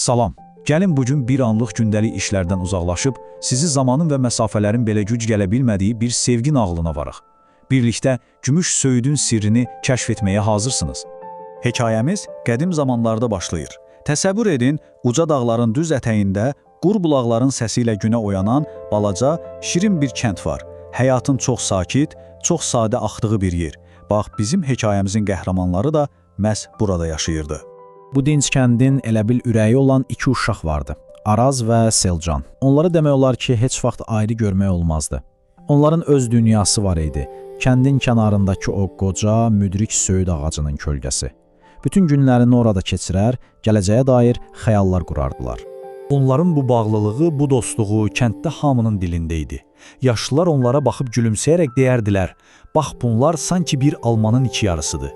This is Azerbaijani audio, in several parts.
Salam, gəlin bugün bir anlıq gündəlik işlərdən uzaqlaşıb, sizi zamanın və məsafələrin belə güc gələ bilmədiyi bir sevgi nağılına varaq. Birlikdə gümüş söyüdün sirrini kəşf etməyə hazırsınız. Hekayəmiz qədim zamanlarda başlayır. Təsəvvür edin, uca dağların düz ətəyində, qur bulaqların səsi ilə günə oyanan balaca, şirin bir kənd var. Həyatın çox sakit, çox sadə axdığı bir yer. Bax, bizim hekayəmizin qəhrəmanları da məhz burada yaşayırdı. Bu dinc kəndin elə bil ürəyi olan iki uşaq vardı. Araz və Selcan. Onları demək olar ki, heç vaxt ayrı görmək olmazdı. Onların öz dünyası var idi. Kəndin kənarındakı o qoca, müdrik söyüd ağacının kölgəsi. Bütün günlərini orada keçirər, gələcəyə dair xəyallar qurardılar. Onların bu bağlılığı, bu dostluğu kənddə hamının dilində idi. Yaşlılar onlara baxıb gülümsəyərək deyərdilər, bax bunlar sanki bir almanın iki yarısıdır.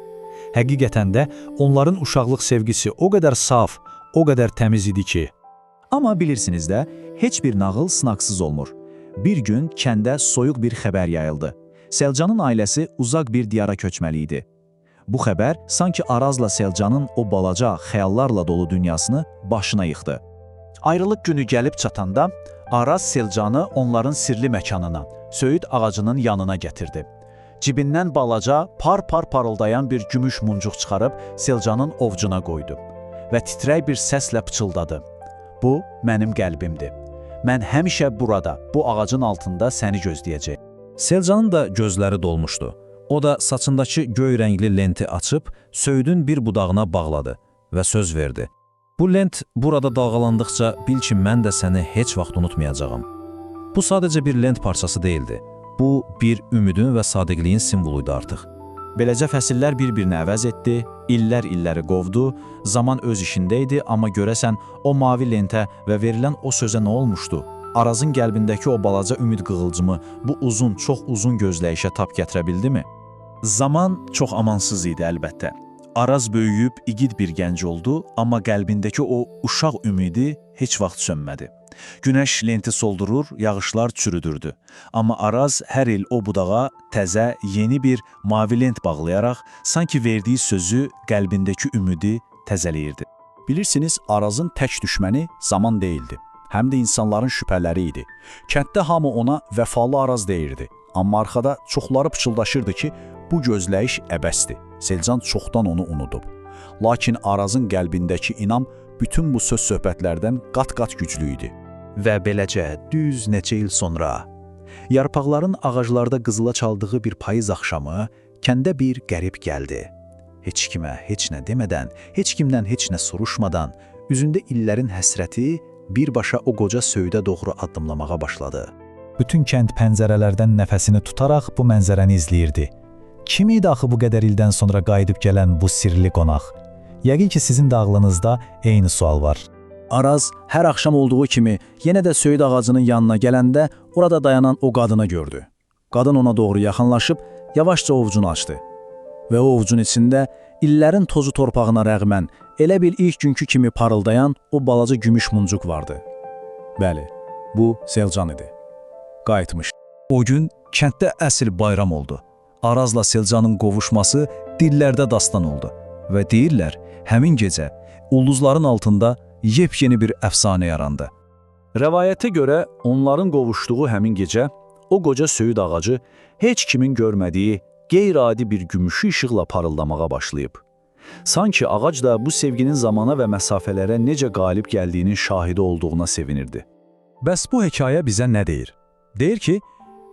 Həqiqətən də onların uşaqlıq sevgisi o qədər saf, o qədər təmiz idi ki. Amma bilirsiniz də, heç bir nağıl sınaqsız olmur. Bir gün kəndə soyuq bir xəbər yayıldı. Selcanın ailəsi uzaq bir diyara köçməli idi. Bu xəbər sanki Arazla Selcanın o balaca, xəyallarla dolu dünyasını başına yıxdı. Ayrılıq günü gəlib çatanda, Araz Selcanı onların sirli məkanına, söyüd ağacının yanına gətirdi. Cibindən balaca, par-par parıldayan bir gümüş muncuq çıxarıb Selcanın ovcuna qoydu və titrək bir səslə pıçıldadı. Bu, mənim qəlbimdir. Mən həmişə burada, bu ağacın altında səni gözləyəcək. Selcanın da gözləri dolmuşdu. O da saçındakı göy rəngli lenti açıb, söyüdün bir budağına bağladı və söz verdi. Bu lent burada dalğalandıqca bil ki, mən də səni heç vaxt unutmayacağam. Bu sadəcə bir lent parçası deyildi. Bu, bir ümidin və sadiqliyin simvoluydu artıq. Beləcə fəsillər bir-birini əvəz etdi, illər illəri qovdu, zaman öz işində idi, amma görəsən o mavi lentə və verilən o sözə nə olmuşdu? Arazın qəlbindəki o balaca ümid qığılcımı bu uzun, çox uzun gözləyişə tab gətirə bildimi? Zaman çox amansız idi əlbəttə. Araz böyüyüb igid bir gənc oldu, amma qəlbindəki o uşaq ümidi heç vaxt sönmədi. Günəş lenti soldurur, yağışlar çürüdürdü. Amma Araz hər il o budağa təzə, yeni bir mavi lent bağlayaraq, sanki verdiyi sözü, qəlbindəki ümidi təzələyirdi. Bilirsiniz, Arazın tək düşməni zaman deyildi. Həm də insanların şübhələri idi. Kənddə hamı ona vəfalı Araz deyirdi. Amma arxada çoxları pıçıldaşırdı ki, bu gözləyiş əbəsdir. Selcan çoxdan onu unudub. Lakin Arazın qəlbindəki inam bütün bu söz-söhbətlərdən qat-qat güclü idi. Və beləcə, düz neçə il sonra, yarpaqların ağaclarda qızıla çaldığı bir payız axşamı kəndə bir qərib gəldi. Heç kimə, heç nə demədən, heç kimdən heç nə soruşmadan, üzündə illərin həsrəti birbaşa o qoca söyüdə doğru addımlamağa başladı. Bütün kənd pəncərələrdən nəfəsini tutaraq bu mənzərəni izləyirdi. Kim idi axı bu qədər ildən sonra qayıdıb gələn bu sirli qonaq? Yəqin ki, sizin də ağlınızda eyni sual var. Araz hər axşam olduğu kimi yenə də söyüd ağacının yanına gələndə orada dayanan o qadını gördü. Qadın ona doğru yaxınlaşıb yavaşca ovucunu açdı. Və o ovucun içində illərin tozu torpağına rəğmən elə bil ilk günkü kimi parıldayan o balaca gümüş muncuq vardı. Bəli, bu Selcan idi. Qayıtmış. O gün kənddə əsl bayram oldu. Arazla Selcanın qovuşması dillərdə dastan oldu. Və deyirlər, həmin gecə ulduzların altında yepyeni bir əfsanə yarandı. Rəvayətə görə onların qovuşduğu həmin gecə o qoca söyüd ağacı heç kimin görmədiyi qeyri-adi bir gümüşü işıqla parıldamağa başlayıb. Sanki ağac da bu sevginin zamana və məsafələrə necə qalib gəldiyinin şahidi olduğuna sevinirdi. Bəs bu hekayə bizə nə deyir? Deyir ki,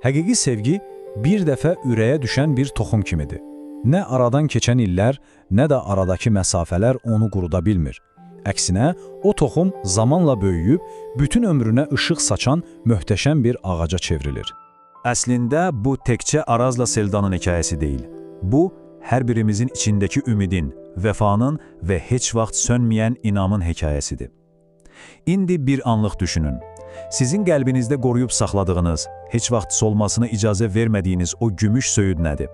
həqiqi sevgi bir dəfə ürəyə düşən bir toxum kimidir. Nə aradan keçən illər, nə də aradakı məsafələr onu quruda bilmir. Əksinə, o toxum zamanla böyüyüb, bütün ömrünə işıq saçan möhtəşəm bir ağaca çevrilir. Əslində, bu təkcə Arazla Selcanın hekayəsi deyil. Bu, hər birimizin içindəki ümidin, vəfanın və heç vaxt sönməyən inamın hekayəsidir. İndi bir anlıq düşünün. Sizin qəlbinizdə qoruyub saxladığınız, heç vaxt solmasına icazə vermədiyiniz o gümüş söyüd nədir?